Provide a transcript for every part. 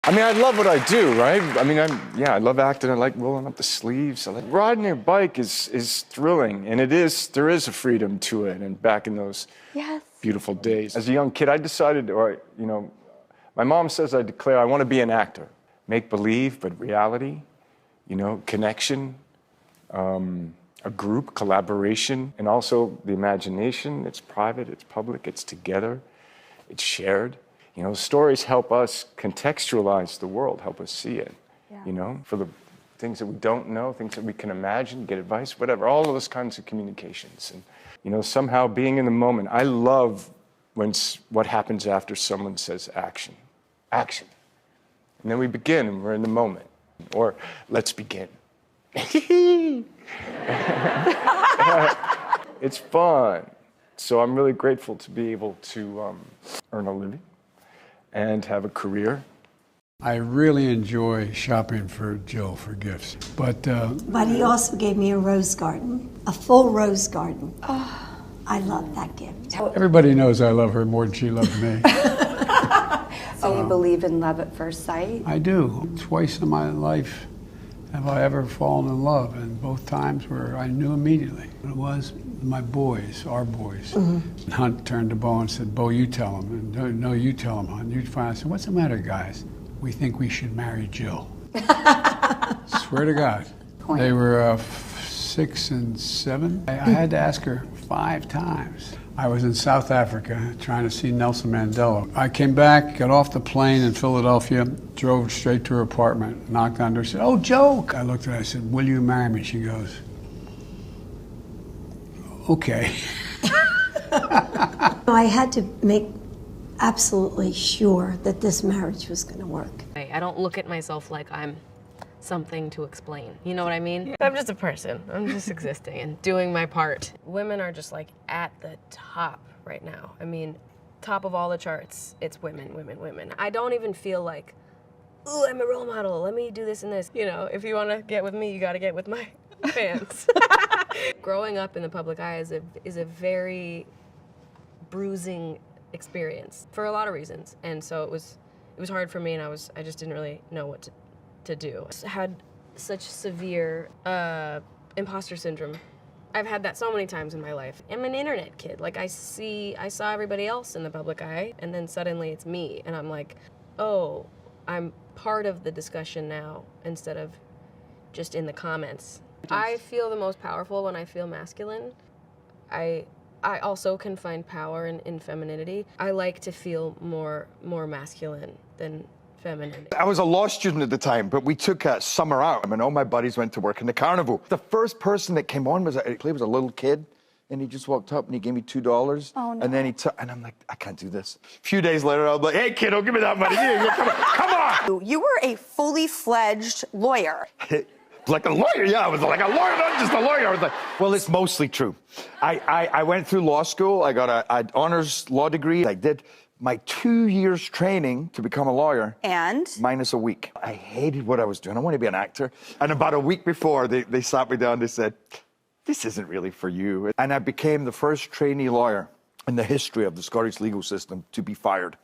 I mean, I love what I do, right? I mean, I love acting. I like rolling up the sleeves. I like riding your bike is thrilling, and there is a freedom to it. And back in those beautiful days, as a young kid, I decided, my mom says I declare I want to be an actor, make believe, but reality, connection, a group, collaboration, and also the imagination. It's private, it's public, it's together, it's shared. Stories help us contextualize the world, help us see it, for the things that we don't know, things that we can imagine, get advice, whatever, all of those kinds of communications. And, somehow being in the moment. I love what happens after someone says action. Action. And then we begin and we're in the moment. Or let's begin. It's fun. So I'm really grateful to be able to earn a living and have a career. I really enjoy shopping for Jill for gifts, but he also gave me a rose garden, a full rose garden. Oh, I love that gift. Everybody knows I love her more than she loves me. So you believe in love at first sight? I do. Twice in my life have I ever fallen in love, and both times where I knew immediately. It was my boys, our boys. Mm-hmm. Hunt turned to Bo and said, Bo, you tell him. And no, you tell him, Hunt. You finally said, what's the matter, guys? We think we should marry Jill. Swear to God. Point. They were 6 and 7. I had to ask her 5 times. I was in South Africa trying to see Nelson Mandela. I came back, got off the plane in Philadelphia, drove straight to her apartment, knocked on her, said, oh, joke. I looked at her, I said, will you marry me? She goes, okay. I had to make absolutely sure that this marriage was going to work. I don't look at myself like I'm something to explain. You know what I mean? I'm just a person. I'm just existing and doing my part. Women are just like at the top right now. I mean, top of all the charts, it's women, women, women. I don't even feel like, ooh, I'm a role model. Let me do this and this. If you want to get with me, you got to get with my fans. Growing up in the public eye is a very bruising experience for a lot of reasons, and so it was hard for me, and I just didn't really know what to do. I had such severe imposter syndrome. I've had that so many times in my life. I'm an internet kid. Like I saw everybody else in the public eye, and then suddenly it's me, and I'm like, oh, I'm part of the discussion now instead of just in the comments. I feel the most powerful when I feel masculine. I also can find power in femininity. I like to feel more masculine than feminine. I was a law student at the time, but we took a summer out, and all my buddies went to work in the carnival. The first person that came on was a little kid, and he just walked up and he gave me $2. Oh, no. And then and I'm like, I can't do this. A few days later, I'm like, hey, kiddo, give me that money. Come on. You were a fully fledged lawyer. Like a lawyer, yeah, I was like a lawyer, not just a lawyer. I was like, well, it's mostly true. I went through law school. I got an honors law degree. I did my 2 years training to become a lawyer. And? Minus a week. I hated what I was doing. I wanted to be an actor. And about a week before, they sat me down. They said, this isn't really for you. And I became the first trainee lawyer in the history of the Scottish legal system to be fired.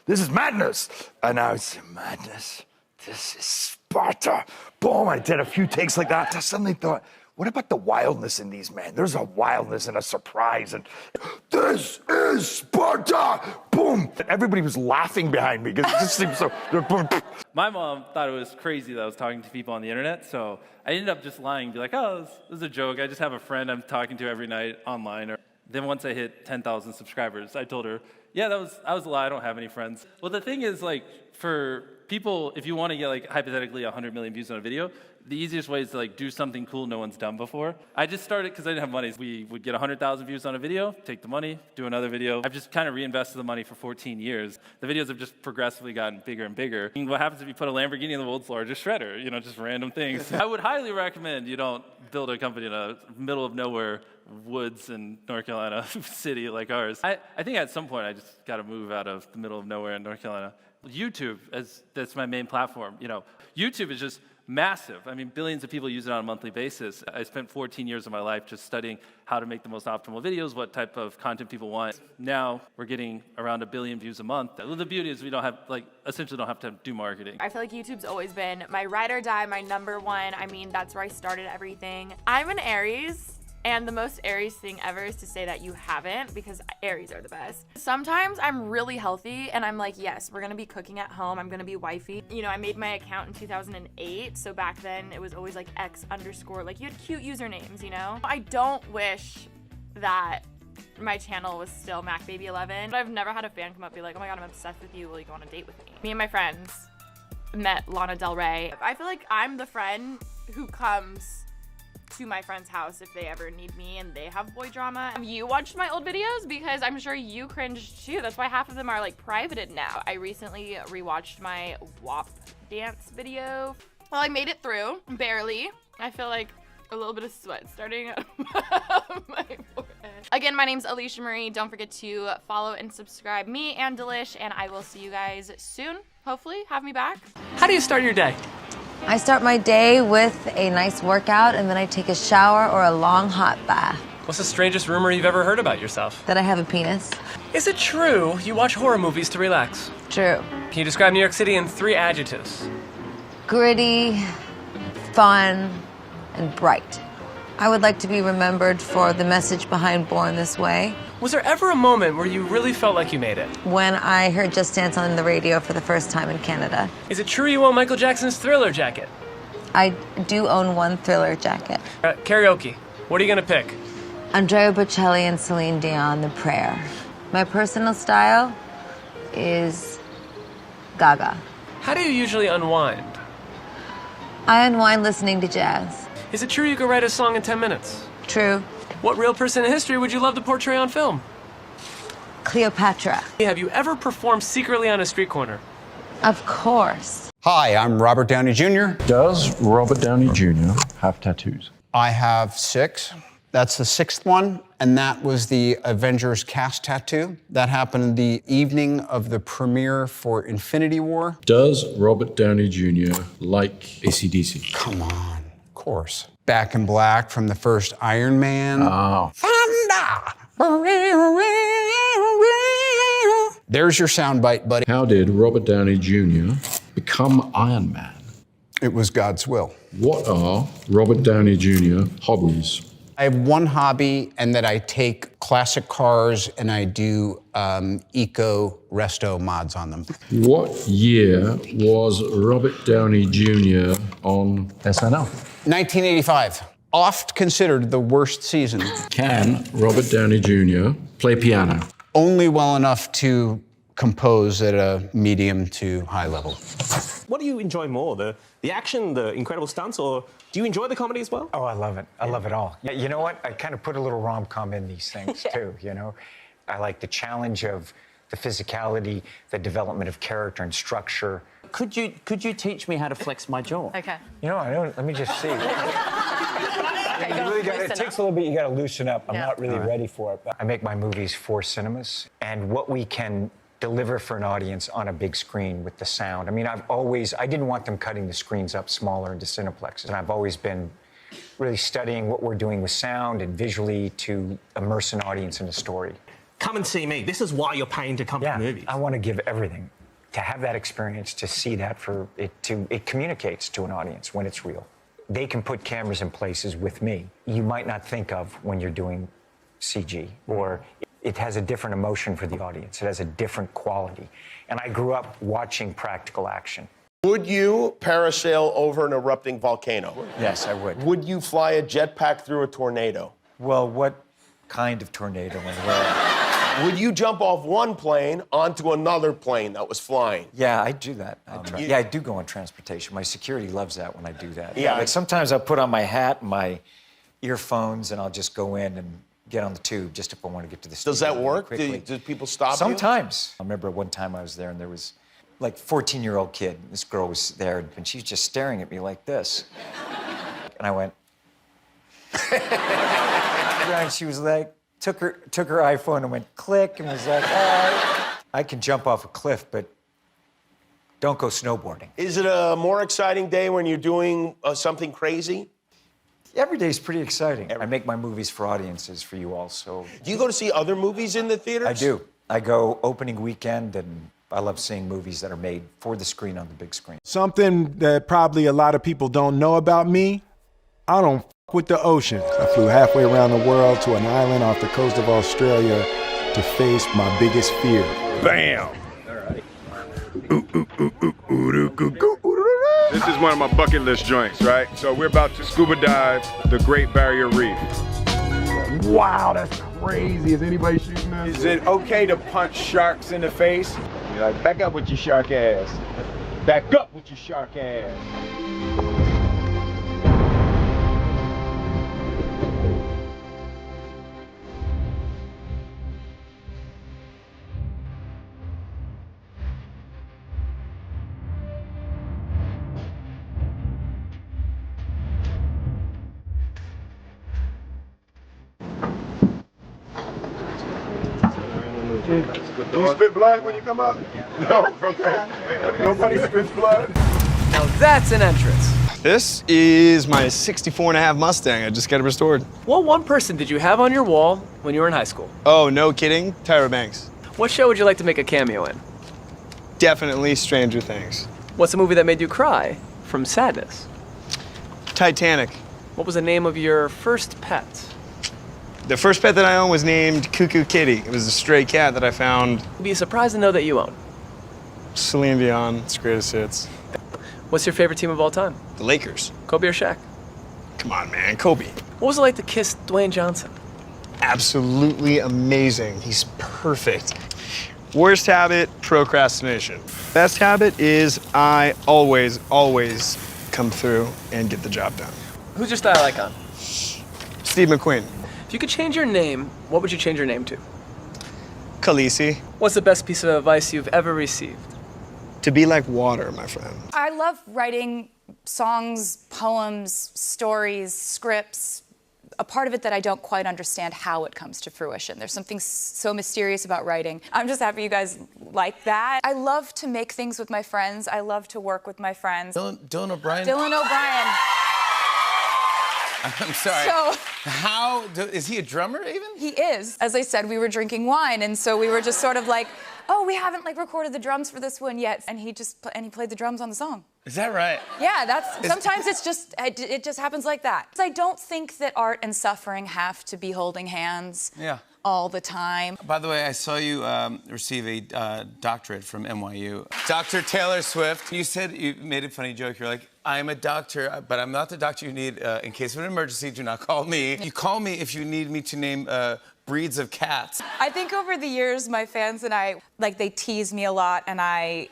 This is madness. And I was madness. This is Sparta. Boom, I did a few takes like that. I suddenly thought, what about the wildness in these men? There's a wildness and a surprise, and this is Sparta. Boom. Everybody was laughing behind me because it just seemed so. My mom thought it was crazy that I was talking to people on the internet, so I ended up just lying, be like, oh, this is a joke. I just have a friend I'm talking to every night online. Then once I hit 10,000 subscribers, I told her, yeah, that was a lie. I don't have any friends. Well, the thing is, like, for people, if you want to get, like, hypothetically 100 million views on a video, the easiest way is to, like, do something cool no one's done before. I just started because I didn't have money. We would get 100,000 views on a video, take the money, do another video. I've just kind of reinvested the money for 14 years. The videos have just progressively gotten bigger and bigger. And what happens if you put a Lamborghini in the world's largest shredder? Just random things. I would highly recommend you don't build a company in a middle of nowhere woods in North Carolina city like ours. I think at some point I just got to move out of the middle of nowhere in North Carolina. YouTube, that's my main platform. YouTube is just massive. I mean, billions of people use it on a monthly basis. I spent 14 years of my life just studying how to make the most optimal videos, what type of content people want. Now we're getting around 1 billion views a month. The beauty is we don't have, essentially don't have to do marketing. I feel like YouTube's always been my ride or die, my number one. I mean, that's where I started everything. I'm an Aries. And the most Aries thing ever is to say that you haven't, because Aries are the best. Sometimes I'm really healthy and I'm like, yes, we're gonna be cooking at home, I'm gonna be wifey. You know, I made my account in 2008, so back then it was always like X_, like you had cute usernames, you know? I don't wish that my channel was still MacBaby11. I've never had a fan come up and be like, oh my God, I'm obsessed with you, will you go on a date with me? Me and my friends met Lana Del Rey. I feel like I'm the friend who comes to my friend's house if they ever need me and they have boy drama. Have you watched my old videos? Because I'm sure you cringed too. That's why half of them are like privated now. I recently rewatched my WAP dance video. Well, I made it through, barely. I feel like a little bit of sweat starting out of my forehead. Again, my name's Alisha Marie. Don't forget to follow and subscribe me and Delish, and I will see you guys soon. Hopefully, have me back. How do you start your day? I start my day with a nice workout, and then I take a shower or a long hot bath. What's the strangest rumor you've ever heard about yourself? That I have a penis. Is it true you watch horror movies to relax? True. Can you describe New York City in 3 adjectives? Gritty, fun, and bright. I would like to be remembered for the message behind Born This Way. Was there ever a moment where you really felt like you made it? When I heard Just Dance on the radio for the first time in Canada. Is it true you own Michael Jackson's Thriller jacket? I do own one Thriller jacket. Karaoke. What are you gonna pick? Andrea Bocelli and Celine Dion, The Prayer. My personal style is Gaga. How do you usually unwind? I unwind listening to jazz. Is it true you could write a song in 10 minutes? True. What real person in history would you love to portray on film? Cleopatra. Have you ever performed secretly on a street corner? Of course. Hi, I'm Robert Downey Jr. Does Robert Downey Jr. have tattoos? I have 6. That's the 6th one, and that was the Avengers cast tattoo. That happened the evening of the premiere for Infinity War. Does Robert Downey Jr. like AC/DC? Come on, of course. Back in Black from the first Iron Man. Oh. Thunder! There's your soundbite, buddy. How did Robert Downey Jr. become Iron Man? It was God's will. What are Robert Downey Jr. hobbies? I have one hobby, and that I take classic cars and I do eco-resto mods on them. What year was Robert Downey Jr. on SNL? 1985. Oft considered the worst season. Can Robert Downey Jr. play piano? Only well enough to compose at a medium to high level. What do you enjoy more, the action, the incredible stunts, or do you enjoy the comedy as well? Oh, I love it. I love it all. Yeah, you know what? I kind of put a little rom-com in these things, too, you know? I like the challenge of the physicality, the development of character and structure. Could you teach me how to flex my jaw? Okay. You know, I don't. Let me just see. Yeah, you really got, it takes a little bit. You got to loosen up. I'm not really ready for it. But I make my movies for cinemas, and what we can deliver for an audience on a big screen with the sound. I mean, I didn't want them cutting the screens up smaller into cineplexes, and I've always been really studying what we're doing with sound and visually to immerse an audience in a story. Come and see me. This is why you're paying to come to movies. I want to give everything. To have that experience, to see that it communicates to an audience when it's real. They can put cameras in places with me you might not think of when you're doing CG, or it has a different emotion for the audience. It has a different quality. And I grew up watching practical action. Would you parasail over an erupting volcano? Yes, I would. Would you fly a jetpack through a tornado? Well, what kind of tornado and where? Would you jump off one plane onto another plane that was flying? Yeah, I do that. I do go on transportation. My security loves that when I do that. Yeah. Like sometimes I'll put on my hat and my earphones and I'll just go in and get on the tube just if I want to get to the studio. Does that work? Quickly. Do people stop you? Sometimes. I remember one time I was there and there was like a 14-year-old kid. This girl was there and she was just staring at me like this. And I went, and she was like, took her iPhone and went click and was like, all right, I can jump off a cliff, but don't go snowboarding. Is it a more exciting day when you're doing something crazy? Every day is pretty exciting. I make my movies for audiences, for you all, so... Do you go to see other movies in the theaters? I do. I go opening weekend, and I love seeing movies that are made for the screen on the big screen. Something that probably a lot of people don't know about me, I don't f with the ocean. I flew halfway around the world to an island off the coast of Australia to face my biggest fear. Bam! This is one of my bucket list joints, right? So we're about to scuba dive the Great Barrier Reef. Wow, that's crazy. Is anybody shooting us? Is it okay to punch sharks in the face? You're like, back up with your shark ass. Back up with your shark ass. Do you spit blood when you come up? No, okay. Nobody spits blood. Now that's an entrance. This is my 64.5 Mustang. I just got it restored. What one person did you have on your wall when you were in high school? Oh, no kidding. Tyra Banks. What show would you like to make a cameo in? Definitely Stranger Things. What's a movie that made you cry from sadness? Titanic. What was the name of your first pet? The first pet that I owned was named Cuckoo Kitty. It was a stray cat that I found. You'd be surprised to know that you own. Celine Dion, it's greatest hits. What's your favorite team of all time? The Lakers. Kobe or Shaq? Come on, man, Kobe. What was it like to kiss Dwayne Johnson? Absolutely amazing. He's perfect. Worst habit, procrastination. Best habit is I always come through and get the job done. Who's your style icon? Steve McQueen. If you could change your name, what would you change your name to? Khaleesi. What's the best piece of advice you've ever received? To be like water, my friend. I love writing songs, poems, stories, scripts. A part of it that I don't quite understand how it comes to fruition. There's something so mysterious about writing. I'm just happy you guys like that. I love to make things with my friends. I love to work with my friends. Dylan O'Brien? Dylan O'Brien. I'm sorry. So, is he a drummer even? He is. As I said, we were drinking wine, and so we were just sort of like, oh, we haven't recorded the drums for this one yet, and he played the drums on the song. Is that right? Yeah, sometimes it just happens like that. I don't think that art and suffering have to be holding hands. Yeah. All the time. By the way, I saw you receive a doctorate from NYU. Dr. Taylor Swift, you said, you made a funny joke. You're like, I'm a doctor, but I'm not the doctor you need in case of an emergency. Do not call me. You call me if you need me to name breeds of cats. I think over the years, my fans and I, they tease me a lot, and I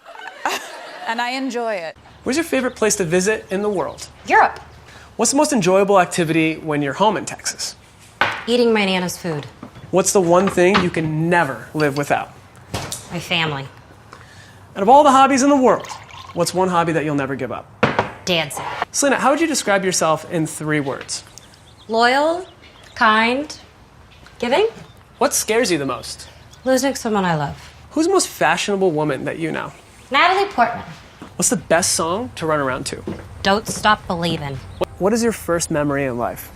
enjoy it. Where's your favorite place to visit in the world? Europe. What's the most enjoyable activity when you're home in Texas? Eating my Nana's food. What's the one thing you can never live without? My family. Out of all the hobbies in the world, what's one hobby that you'll never give up? Dancing. Selena, how would you describe yourself in 3 words? Loyal, kind, giving. What scares you the most? Losing someone I love. Who's the most fashionable woman that you know? Natalie Portman. What's the best song to run around to? Don't Stop Believin'. What is your first memory in life?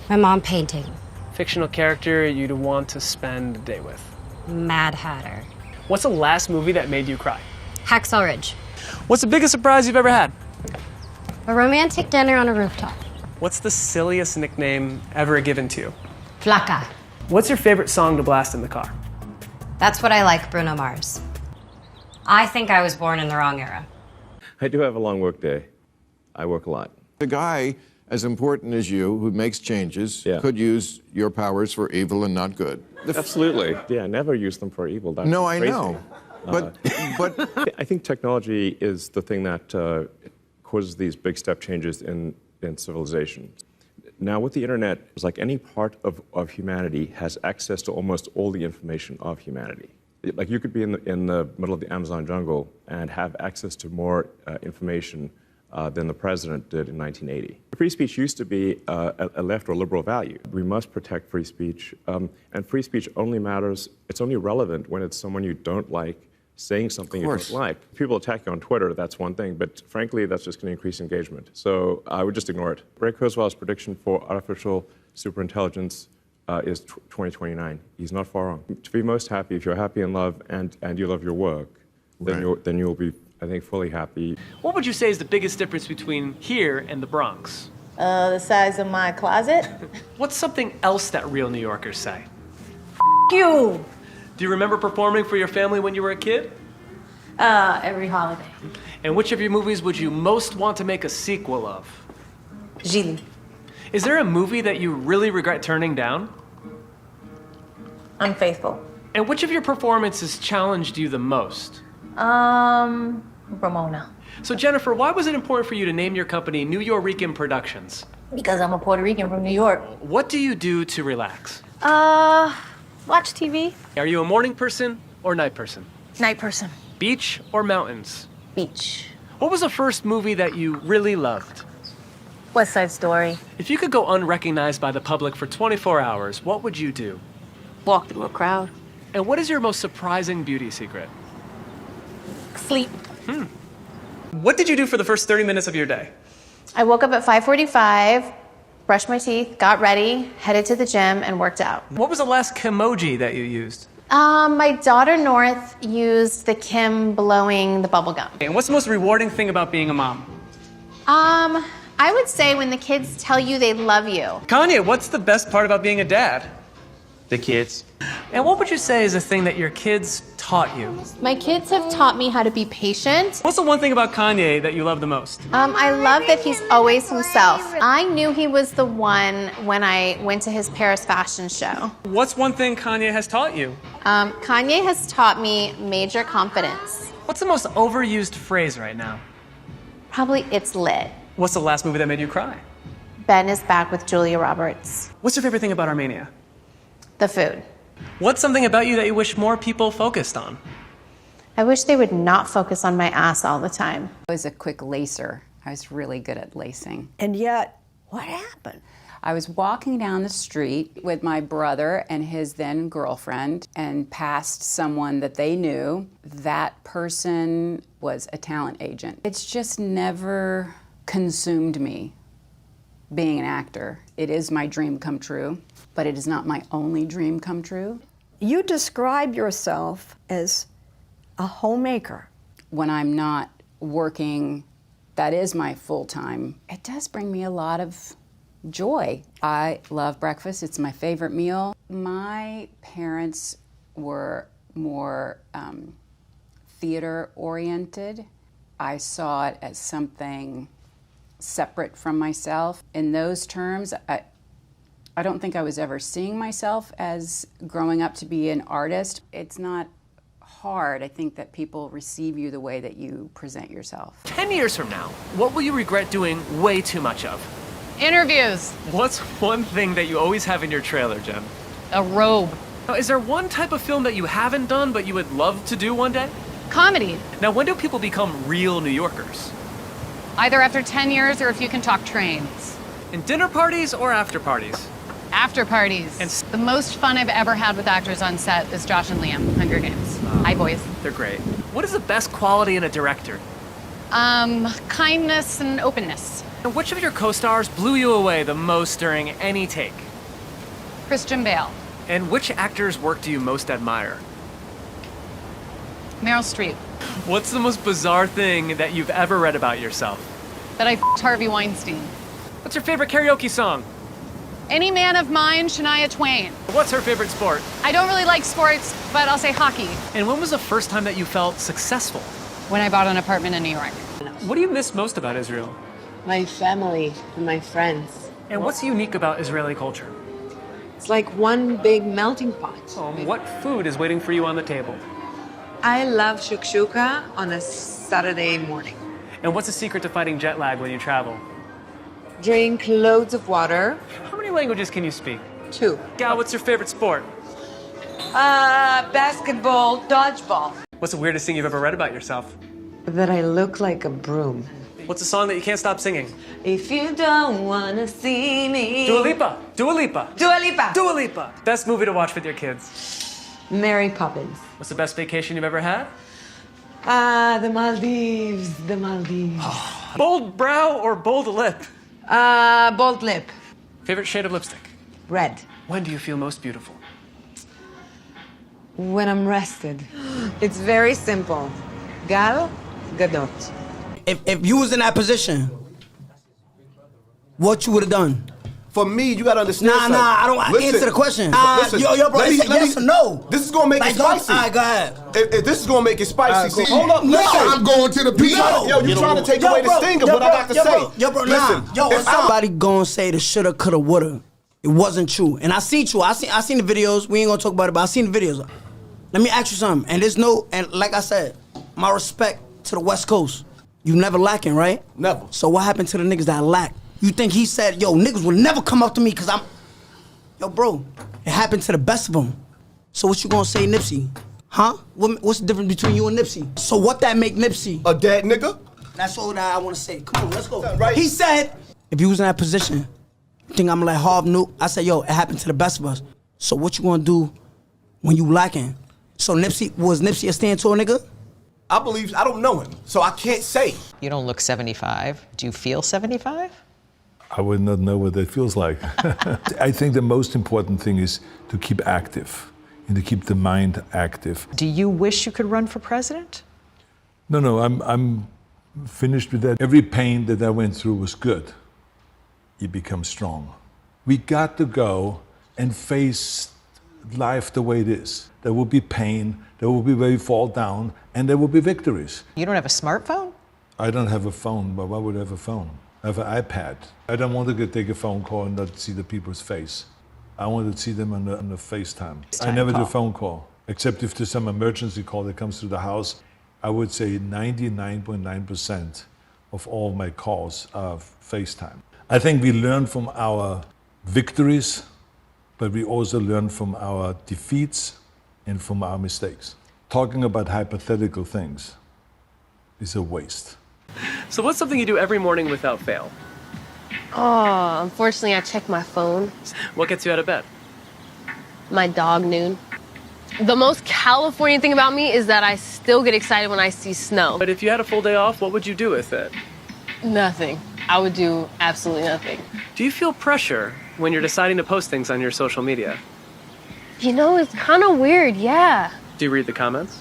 My mom painting. Fictional character you'd want to spend a day with? Mad Hatter. What's the last movie that made you cry? Hacksaw Ridge. What's the biggest surprise you've ever had? A romantic dinner on a rooftop. What's the silliest nickname ever given to you? Flaca. What's your favorite song to blast in the car? That's What I Like, Bruno Mars. I think I was born in the wrong era. I do have a long work day. I work a lot. The guy as important as you who makes changes could use your powers for evil and not good. Absolutely. Yeah, never use them for evil. That's no, I crazy. know. But I think technology is the thing that causes these big step changes in civilization. Now, with the internet, it's like any part of humanity has access to almost all the information of humanity. Like you could be in the middle of the Amazon jungle and have access to more information than the president did in 1980. Free speech used to be a left or liberal value. We must protect free speech, and free speech only matters, it's only relevant when it's someone you don't like saying something you don't like. People attack you on Twitter, that's one thing, but frankly, that's just going to increase engagement. So I would just ignore it. Ray Kurzweil's prediction for artificial superintelligence is 2029. He's not far wrong. To be most happy, if you're happy in love and you love your work, then you'll be, I think, fully happy. What would you say is the biggest difference between here and the Bronx? The size of my closet. What's something else that real New Yorkers say? You. Do you remember performing for your family when you were a kid? Every holiday. And which of your movies would you most want to make a sequel of? Gilly. Is there a movie that you really regret turning down? Unfaithful. And which of your performances challenged you the most? Ramona. So Jennifer, why was it important for you to name your company New Yorican Productions? Because I'm a Puerto Rican from New York. What do you do to relax? Watch TV. Are you a morning person or night person? Night person. Beach or mountains? Beach. What was the first movie that you really loved? West Side Story. If you could go unrecognized by the public for 24 hours, what would you do? Walk through a crowd. And what is your most surprising beauty secret? Sleep. What did you do for the first 30 minutes of your day? I woke up at 5:45, brushed my teeth, got ready, headed to the gym, and worked out. What was the last Kimoji that you used? My daughter North used the Kim blowing the bubble gum. And what's the most rewarding thing about being a mom? I would say when the kids tell you they love you. Kanye, what's the best part about being a dad? The kids. And what would you say is a thing that your kids taught you? My kids have taught me how to be patient. What's the one thing about Kanye that you love the most? I love that he's always himself. I knew he was the one when I went to his Paris fashion show. What's one thing Kanye has taught you? Kanye has taught me major confidence. What's the most overused phrase right now? Probably it's lit. What's the last movie that made you cry? Ben is back with Julia Roberts. What's your favorite thing about Armenia? The food. What's something about you that you wish more people focused on? I wish they would not focus on my ass all the time. I was a quick lacer. I was really good at lacing. And yet, what happened? I was walking down the street with my brother and his then girlfriend and passed someone that they knew. That person was a talent agent. It's just never consumed me being an actor. It is my dream come true, but it is not my only dream come true. You describe yourself as a homemaker. When I'm not working, that is my full time. It does bring me a lot of joy. I love breakfast. It's my favorite meal. My parents were more theater oriented. I saw it as something separate from myself. In those terms, I don't think I was ever seeing myself as growing up to be an artist. It's not hard. I think that people receive you the way that you present yourself. 10 years from now, what will you regret doing way too much of? Interviews. What's one thing that you always have in your trailer, Jen? A robe. Now, is there one type of film that you haven't done but you would love to do one day? Comedy. Now, when do people become real New Yorkers? Either after 10 years or if you can talk trains. In dinner parties or after parties? After parties. And the most fun I've ever had with actors on set is Josh and Liam, Hunger Games. Hi, boys. They're great. What is the best quality in a director? Kindness and openness. And which of your co-stars blew you away the most during any take? Christian Bale. And which actor's work do you most admire? Meryl Streep. What's the most bizarre thing that you've ever read about yourself? That I f***ed Harvey Weinstein. What's your favorite karaoke song? Any Man of Mine, Shania Twain. What's her favorite sport? I don't really like sports, but I'll say hockey. And when was the first time that you felt successful? When I bought an apartment in New York. What do you miss most about Israel? My family and my friends. And what's unique about Israeli culture? It's like one big melting pot. What food is waiting for you on the table? I love shakshuka on a Saturday morning. And what's the secret to fighting jet lag when you travel? Drink loads of water. How many languages can you speak? 2. Gal, what's your favorite sport? Basketball, dodgeball. What's the weirdest thing you've ever read about yourself? That I look like a broom. What's a song that you can't stop singing? If you don't wanna see me. Dua Lipa. Dua Lipa. Dua Lipa. Dua Lipa. Best movie to watch with your kids? Mary Poppins. What's the best vacation you've ever had? The Maldives, the Maldives. Bold brow or bold lip? Bold lip. Favorite shade of lipstick? Red. When do you feel most beautiful? When I'm rested. It's very simple. Gal Gadot. If you was in that position, what you would have done? For me, you gotta understand. Nah, I don't answer the question. Listen, yo, bro, it's a yes or no. This is gonna make it spicy. All right, go ahead. If this is gonna make it spicy, Cool. see, hold up, listen. I'm going to the beat. Yo, you trying to take away the sting of what I got to say. Yo, bro, listen. Somebody gonna say the shoulda, coulda, woulda. It wasn't true. And I seen the videos. We ain't gonna talk about it, but I seen the videos. Let me ask you something. And like I said, my respect to the West Coast. You never lacking, right? Never. So what happened to the niggas that lack? You think he said, yo, niggas will never come up to me because I'm... Yo, bro, it happened to the best of them. So what you gonna say, Nipsey? Huh? What's the difference between you and Nipsey? So what that make Nipsey? A dead nigga? That's all that I want to say. Come on, let's go. Right. He said, if you was in that position, you think I'm gonna let Harv nuke? I said, yo, it happened to the best of us. So what you gonna do when you lacking? So was Nipsey a stand tall nigga? I don't know him, so I can't say. You don't look 75. Do you feel 75? I would not know what that feels like. I think the most important thing is to keep active and to keep the mind active. Do you wish you could run for president? No, I'm finished with that. Every pain that I went through was good. You become strong. We got to go and face life the way it is. There will be pain, there will be where you fall down, and there will be victories. You don't have a smartphone? I don't have a phone, but why would I have a phone? I have an iPad. I don't want to take a phone call and not see the people's face. I want to see them on the FaceTime. I never do a phone call, except if there's some emergency call that comes to the house. I would say 99.9% of all my calls are FaceTime. I think we learn from our victories, but we also learn from our defeats and from our mistakes. Talking about hypothetical things is a waste. So what's something you do every morning without fail? Oh, unfortunately, I check my phone. What gets you out of bed? My dog, Noon. The most California thing about me is that I still get excited when I see snow. But if you had a full day off, what would you do with it? Nothing. I would do absolutely nothing. Do you feel pressure when you're deciding to post things on your social media? You know, it's kind of weird, yeah. Do you read the comments?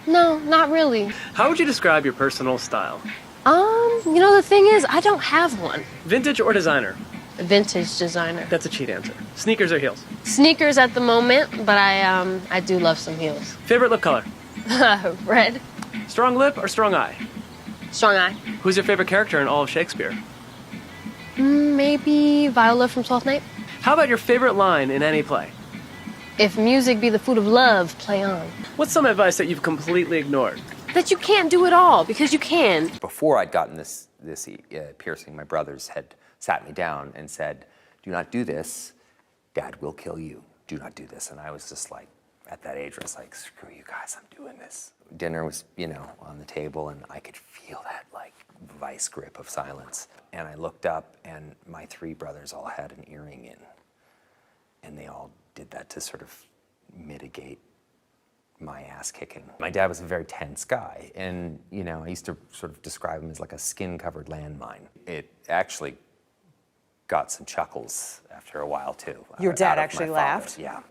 No, not really. How would you describe your personal style? You know, the thing is, I don't have one. Vintage or designer? Vintage designer. That's a cheat answer. Sneakers or heels? Sneakers at the moment, but I do love some heels. Favorite lip color? Red. Strong lip or strong eye? Strong eye. Who's your favorite character in all of Shakespeare? Maybe Viola from Twelfth Night. How about your favorite line in any play? If music be the food of love, play on. What's some advice that you've completely ignored? That you can't do it all, because you can. Before I'd gotten this piercing, my brothers had sat me down and said, do not do this, Dad will kill you. Do not do this. And I was just like, at that age, I was like, screw you guys, I'm doing this. Dinner was, on the table, and I could feel that, vice grip of silence. And I looked up, and my three brothers all had an earring in. And they all did that to sort of mitigate my ass kicking. My dad was a very tense guy, and I used to sort of describe him as like a skin-covered landmine. It actually got some chuckles after a while too. Your dad actually laughed? Yeah.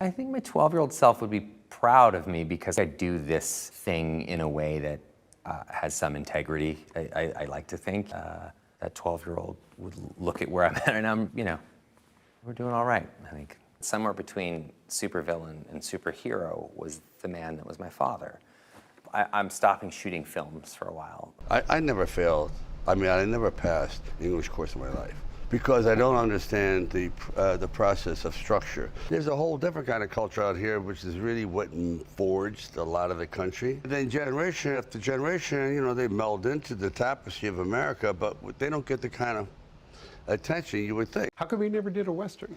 I think my 12-year-old self would be proud of me because I do this thing in a way that has some integrity. I like to think that 12-year-old would look at where I'm at, and we're doing all right, I think. Somewhere between supervillain and superhero was the man that was my father. I'm stopping shooting films for a while. I never failed. I never passed English course in my life because I don't understand the process of structure. There's a whole different kind of culture out here, which is really what forged a lot of the country. And then generation after generation, they meld into the tapestry of America, but they don't get the kind of attention you would think. How come we never did a Western?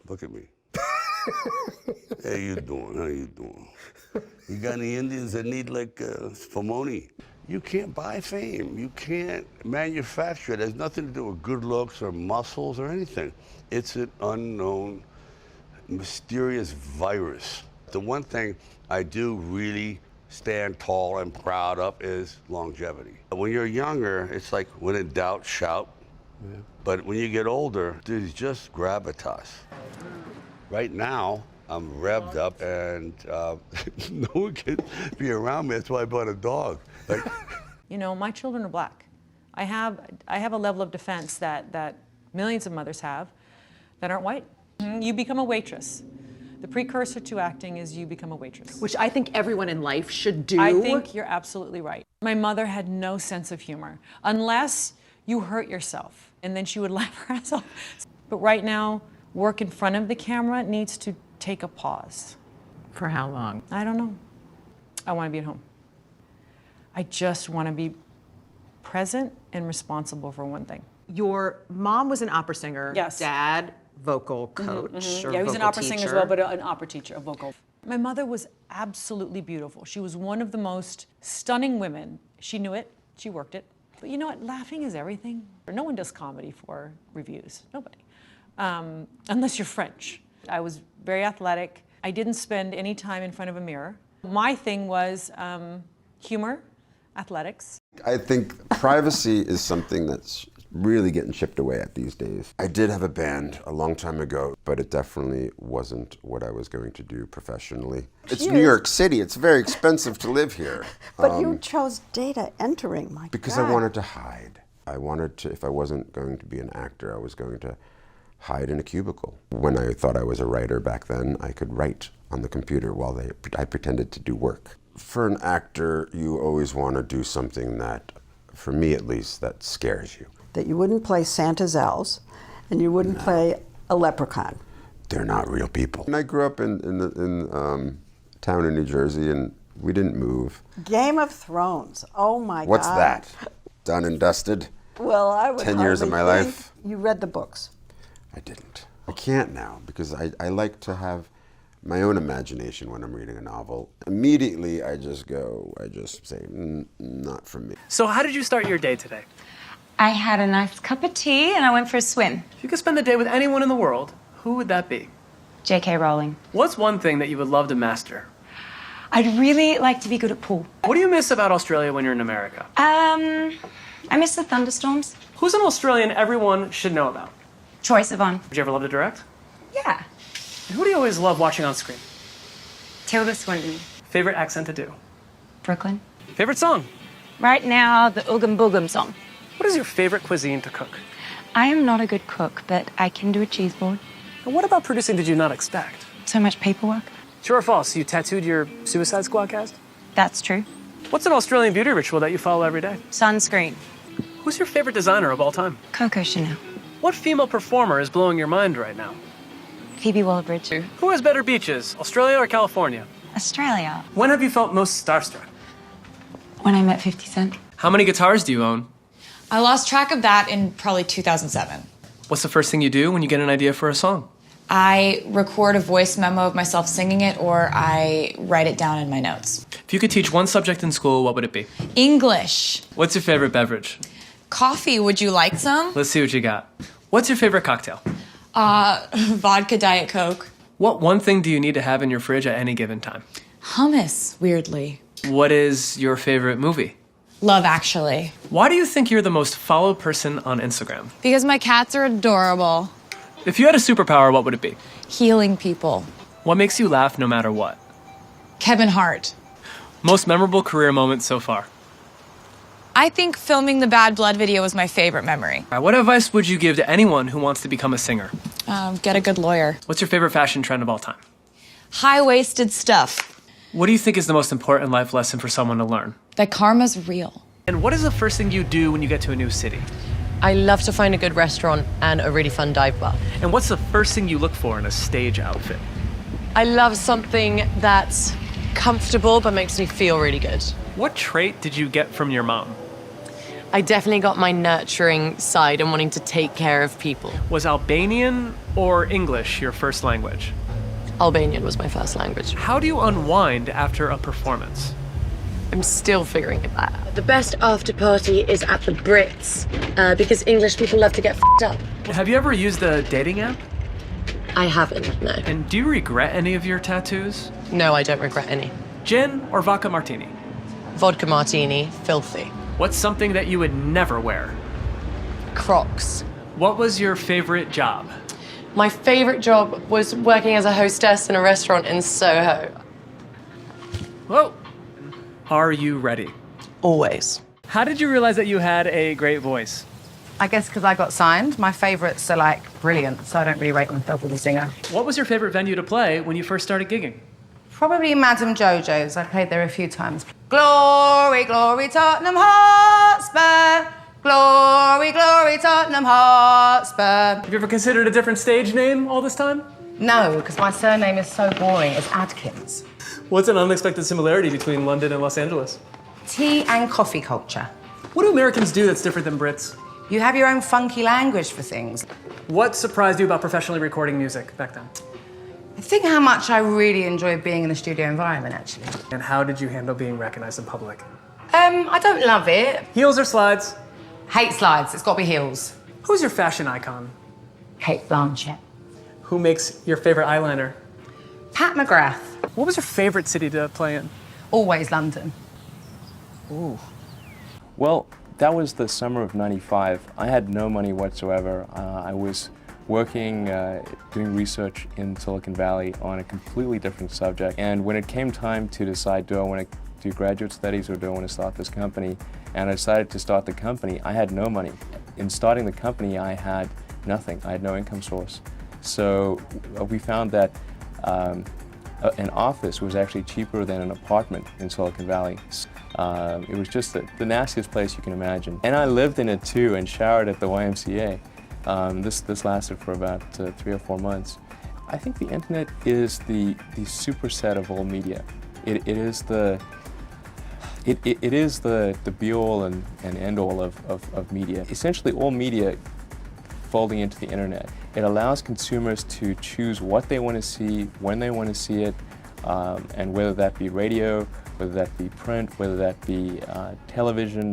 Look at me. How you doing? How you doing? You got any Indians that need spumoni? You can't buy fame. You can't manufacture it. It has nothing to do with good looks or muscles or anything. It's an unknown, mysterious virus. The one thing I do really stand tall and proud of is longevity. When you're younger, it's like when in doubt, shout. But when you get older, there's just gravitas. Right now, I'm revved up and no one can be around me. That's why I bought a dog. Like, you know, my children are black. I have a level of defense that millions of mothers have that aren't white. You become a waitress. The precursor to acting is you become a waitress. Which I think everyone in life should do. I think you're absolutely right. My mother had no sense of humor, unless you hurt yourself, and then she would laugh her ass off. But right now, work in front of the camera needs to take a pause. For how long? I don't know. I want to be at home. I just want to be present and responsible for one thing. Your mom was an opera singer. Yes. Dad, vocal coach. Or Yeah, he was an vocal opera singer as teacher. well, but an opera teacher, a vocal. My mother was absolutely beautiful. She was one of the most stunning women. She knew it, she worked it. But you know what, laughing is everything. No one does comedy for reviews, nobody. Unless you're French. I was very athletic. I didn't spend any time in front of a mirror. My thing was humor, athletics. I think privacy is something that's really getting chipped away at these days. I did have a band a long time ago, but it definitely wasn't what I was going to do professionally. It's New York City. It's very expensive to live here. But you chose data entering, my Because God. I wanted to hide. I wanted to, if I wasn't going to be an actor, I was going to hide in a cubicle. When I thought I was a writer back then, I could write on the computer while I pretended to do work. For an actor, you always want to do something that, for me at least, that scares you. That you wouldn't play Santa's elves, and you wouldn't play a leprechaun. They're not real people. And I grew up in town in New Jersey, and we didn't move. Game of Thrones. Oh my God. What's that? Done and dusted? Well, I would 10 years of my hardly life. think you read the books. I didn't. I can't now because I like to have my own imagination when I'm reading a novel. Immediately, I just say, not for me. So how did you start your day today? I had a nice cup of tea and I went for a swim. If you could spend the day with anyone in the world, who would that be? J.K. Rowling. What's one thing that you would love to master? I'd really like to be good at pool. What do you miss about Australia when you're in America? I miss the thunderstorms. Who's an Australian everyone should know about? Troye Sivan. Would you ever love to direct? Yeah. And who do you always love watching on screen? Tilda Swinton. Favorite accent to do? Brooklyn. Favorite song? Right now, the Oogum Boogum song. What is your favorite cuisine to cook? I am not a good cook, but I can do a cheese board. And what about producing did you not expect? So much paperwork. True or false, you tattooed your Suicide Squad cast? That's true. What's an Australian beauty ritual that you follow every day? Sunscreen. Who's your favorite designer of all time? Coco Chanel. What female performer is blowing your mind right now? Phoebe Waller-Bridge. Who has better beaches, Australia or California? Australia. When have you felt most starstruck? When I met 50 Cent. How many guitars do you own? I lost track of that in probably 2007. What's the first thing you do when you get an idea for a song? I record a voice memo of myself singing it, or I write it down in my notes. If you could teach one subject in school, what would it be? English. What's your favorite beverage? Coffee, would you like some? Let's see what you got. What's your favorite cocktail? Vodka Diet Coke. What one thing do you need to have in your fridge at any given time? Hummus, weirdly. What is your favorite movie? Love Actually. Why do you think you're the most followed person on Instagram? Because my cats are adorable. If you had a superpower, what would it be? Healing people. What makes you laugh no matter what? Kevin Hart. Most memorable career moment so far? I think filming the Bad Blood video was my favorite memory. What advice would you give to anyone who wants to become a singer? Get a good lawyer. What's your favorite fashion trend of all time? High-waisted stuff. What do you think is the most important life lesson for someone to learn? That karma's real. And what is the first thing you do when you get to a new city? I love to find a good restaurant and a really fun dive bar. And what's the first thing you look for in a stage outfit? I love something that's comfortable but makes me feel really good. What trait did you get from your mom? I definitely got my nurturing side and wanting to take care of people. Was Albanian or English your first language? Albanian was my first language. How do you unwind after a performance? I'm still figuring it out. The best after party is at the Brits because English people love to get f***ed up. Have you ever used a dating app? I haven't, no. And do you regret any of your tattoos? No, I don't regret any. Gin or vodka martini? Vodka martini, filthy. What's something that you would never wear? Crocs. What was your favorite job? My favorite job was working as a hostess in a restaurant in Soho. Whoa. Are you ready? Always. How did you realize that you had a great voice? I guess because I got signed. My favorites are like brilliant, so I don't really rate myself as a singer. What was your favorite venue to play when you first started gigging? Probably Madame Jojo's. I played there a few times. Glory, glory, Tottenham Hotspur. Glory, glory, Tottenham Hotspur. Have you ever considered a different stage name all this time? No, because my surname is so boring. It's Adkins. What's an unexpected similarity between London and Los Angeles? Tea and coffee culture. What do Americans do that's different than Brits? You have your own funky language for things. What surprised you about professionally recording music back then? I think how much I really enjoy being in the studio environment, actually. And how did you handle being recognized in public? I don't love it. Heels or slides? Hate slides. It's got to be heels. Who's your fashion icon? Kate Blanchett. Who makes your favorite eyeliner? Pat McGrath. What was your favorite city to play in? Always London. Ooh. Well, that was the summer of '95. I had no money whatsoever. I was working, doing research in Silicon Valley on a completely different subject. And when it came time to decide, do I want to do graduate studies or do I want to start this company? And I decided to start the company. I had no money. In starting the company, I had nothing. I had no income source. So we found that an office was actually cheaper than an apartment in Silicon Valley. It was just the nastiest place you can imagine. And I lived in it too and showered at the YMCA. This lasted for about 3 or 4 months. I think the internet is the superset of all media. It is the be-all and end-all of media. Essentially all media folding into the internet. It allows consumers to choose what they want to see, when they want to see it, and whether that be radio, whether that be print, whether that be television,